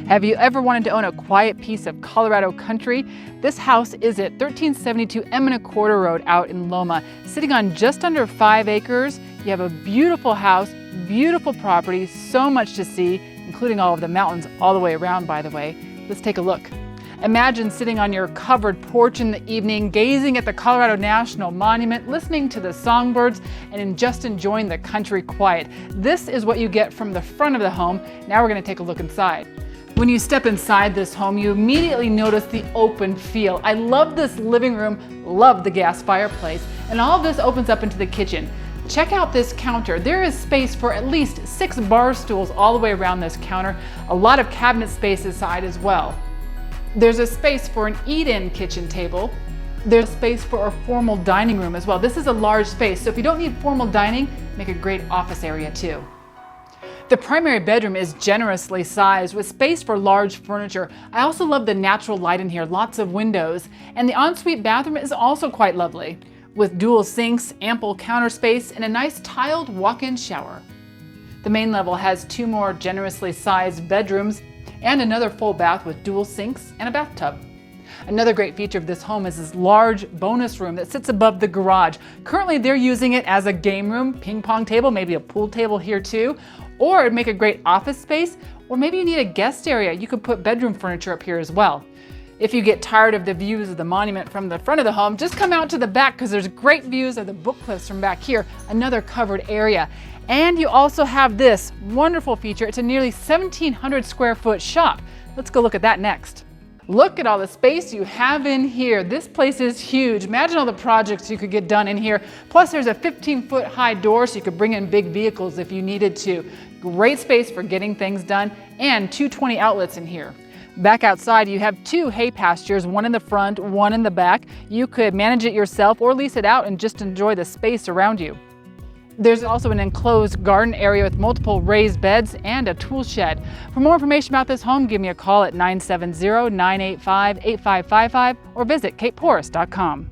Have you ever wanted to own a quiet piece of Colorado country? This house is at 1372 M+1/4 Road out in Loma. Sitting on just under 5 acres, you have a beautiful house, beautiful property, so much to see, including all of the mountains all the way around, by the way. Let's take a look. Imagine sitting on your covered porch in the evening, gazing at the Colorado National Monument, listening to the songbirds, and just enjoying the country quiet. This is what you get from the front of the home. Now we're going to take a look inside. When you step inside this home, you immediately notice the open feel. I love this living room, love the gas fireplace, and all of this opens up into the kitchen. Check out this counter. There is space for at least 6 bar stools all the way around this counter. A lot of cabinet space inside as well. There's a space for an eat-in kitchen table. There's space for a formal dining room as well. This is a large space, so if you don't need formal dining, make a great office area too. The primary bedroom is generously sized with space for large furniture. I also love the natural light in here, lots of windows. And the ensuite bathroom is also quite lovely, with dual sinks, ample counter space, and a nice tiled walk-in shower. The main level has 2 more generously sized bedrooms and another full bath with dual sinks and a bathtub. Another great feature of this home is this large bonus room that sits above the garage. Currently, they're using it as a game room, ping pong table, maybe a pool table here too, or it'd make a great office space, or maybe you need a guest area. You could put bedroom furniture up here as well. If you get tired of the views of the monument from the front of the home, just come out to the back because there's great views of the book cliffs from back here, another covered area. And you also have this wonderful feature. It's a nearly 1,700 square foot shop. Let's go look at that next. Look at all the space you have in here. This place is huge. Imagine all the projects you could get done in here. Plus there's a 15-foot high door so you could bring in big vehicles if you needed to. Great space for getting things done, and 220 outlets in here. Back outside, you have 2 hay pastures, one in the front, one in the back. You could manage it yourself or lease it out and just enjoy the space around you. There's also an enclosed garden area with multiple raised beds and a tool shed. For more information about this home, give me a call at 970-985-8555 or visit kateporras.com.